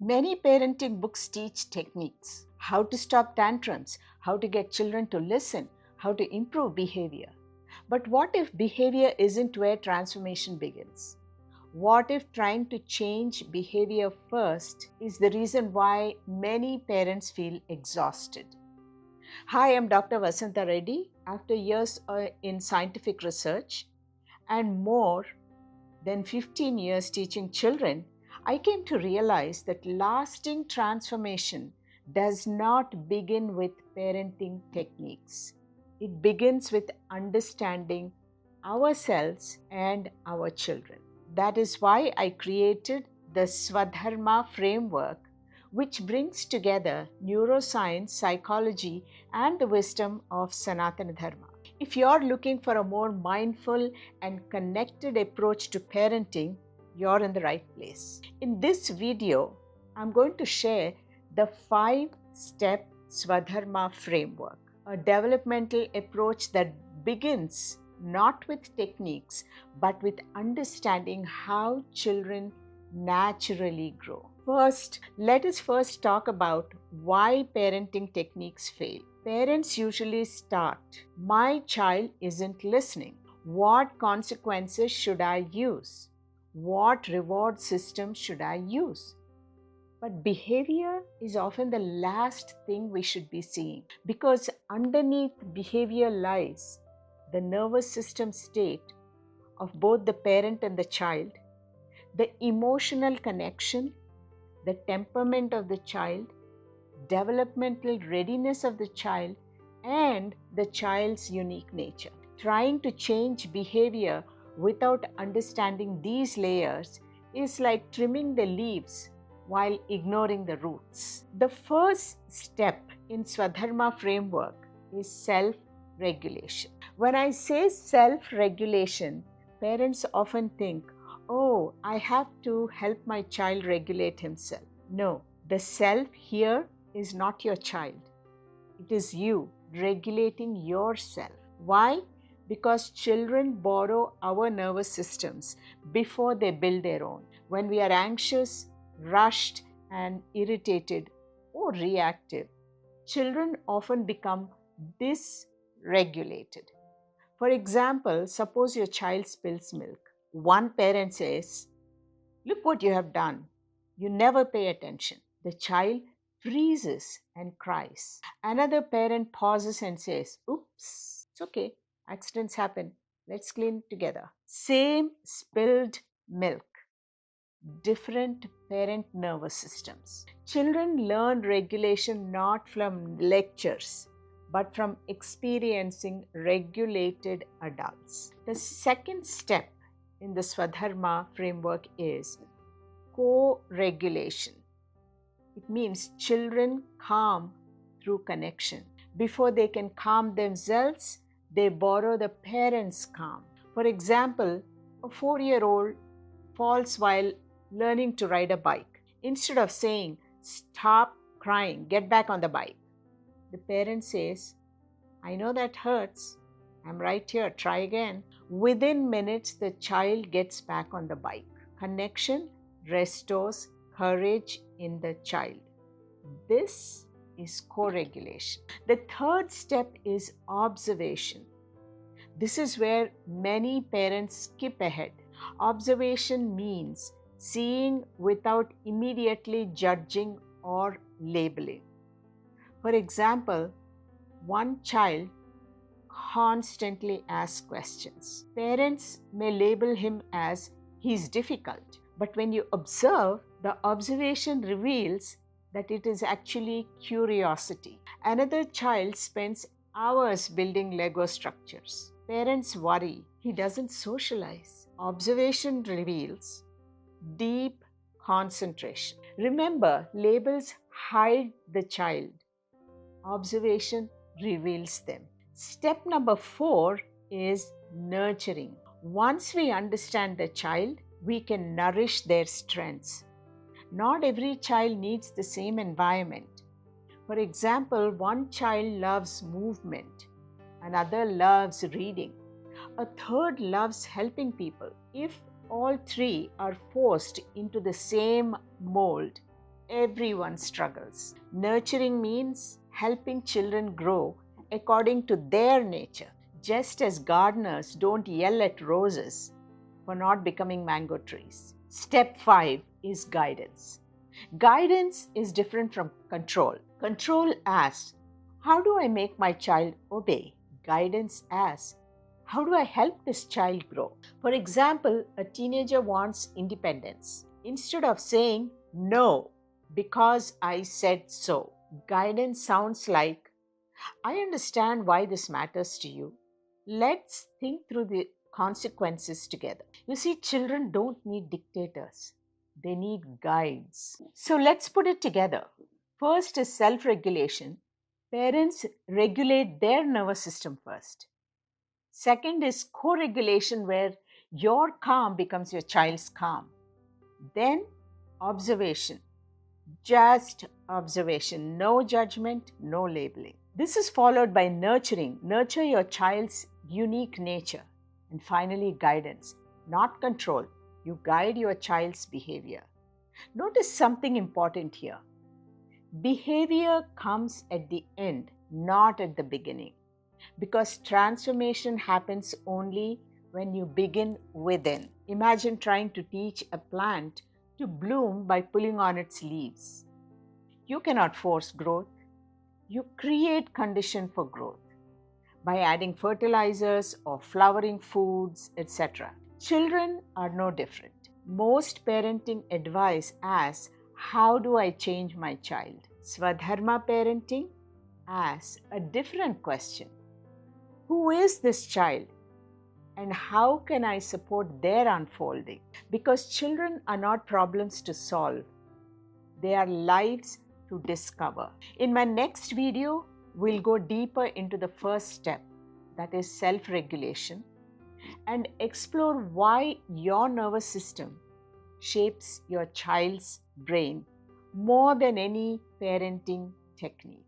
Many parenting books teach techniques: how to stop tantrums, how to get children to listen, how to improve behavior. But what if behavior isn't where transformation begins? What if trying to change behavior first is the reason why many parents feel exhausted? Hi, I'm Dr. Vasantha Reddi. After years in scientific research and more than 15 years teaching children, I came to realize that lasting transformation does not begin with parenting techniques. It begins with understanding ourselves and our children. That is why I created the Svadharma Framework, which brings together neuroscience, psychology, and the wisdom of Sanatana Dharma. If you're looking for a more mindful and connected approach to parenting, you're in the right place. In this video, I'm going to share the 5-step Svadharma Framework, a developmental approach that begins not with techniques but with understanding how children naturally grow. Let us first talk about why parenting techniques fail. Parents usually start, "My child isn't listening. What consequences should I use? What reward system should I use?" But behavior is often the last thing we should be seeing, because underneath behavior lies the nervous system state of both the parent and the child, the emotional connection, the temperament of the child, developmental readiness of the child, and the child's unique nature. Trying to change behavior without understanding these layers is like trimming the leaves while ignoring the roots. The first step in Svadharma Framework is self-regulation. When I say self-regulation, parents often think, "Oh, I have to help my child regulate himself." No, the self here is not your child. It is you regulating yourself. Why? Because children borrow our nervous systems before they build their own. When we are anxious, rushed, and irritated or reactive, children often become dysregulated. For example, suppose your child spills milk. One parent says, "Look what you have done. You never pay attention." The child freezes and cries. Another parent pauses and says, "Oops, it's okay. Accidents happen. Let's clean together." Same spilled milk, different parent nervous systems. Children learn regulation not from lectures, but from experiencing regulated adults. The second step in the Svadharma framework is co-regulation. It means children calm through connection. Before they can calm themselves, they borrow the parents' calm. For example, a 4-year-old falls while learning to ride a bike. Instead of saying, "Stop crying, get back on the bike," the parent says, "I know that hurts. I'm right here, try again." Within minutes, the child gets back on the bike. Connection restores courage in the child. This is co-regulation. The third step is observation. This is where many parents skip ahead. Observation means seeing without immediately judging or labeling. For example, one child constantly asks questions. Parents may label him as "he's difficult," but when you observe, the observation reveals that it is actually curiosity. Another child spends hours building Lego structures. Parents worry he doesn't socialize. Observation reveals deep concentration. Remember, labels hide the child. Observation reveals them. Step number 4 is nurturing. Once we understand the child, we can nourish their strengths. Not every child needs the same environment. For example, one child loves movement, another loves reading, a third loves helping people. If all three are forced into the same mold, Everyone struggles. Nurturing means helping children grow according to their nature, just as gardeners don't yell at roses for not becoming mango trees. Step 5 is guidance. Guidance is different from control. Control asks, how do I make my child obey? Guidance asks, how do I help this child grow? For example, a teenager wants independence. Instead of saying, no, because I said so, guidance sounds like, I understand why this matters to you. Let's think through the consequences together. You see, children don't need dictators, they need guides. So let's put it together. First is self regulation. Parents regulate their nervous system first. Second is co regulation, where your calm becomes your child's calm. Then observation. Just observation, no judgment, no labeling. This is followed by nurturing. Nurture your child's unique nature. And finally, guidance, not control. You guide your child's behavior. Notice something important here. Behavior comes at the end, not at the beginning. Because transformation happens only when you begin within. Imagine trying to teach a plant to bloom by pulling on its leaves. You cannot force growth. You create condition for growth by adding fertilizers or flowering foods, etc. Children are no different. Most parenting advice asks, how do I change my child? Svadharma parenting asks a different question. Who is this child? And how can I support their unfolding? Because children are not problems to solve. They are lives to discover. In my next video, we'll go deeper into the first step, that is self-regulation, and explore why your nervous system shapes your child's brain more than any parenting technique.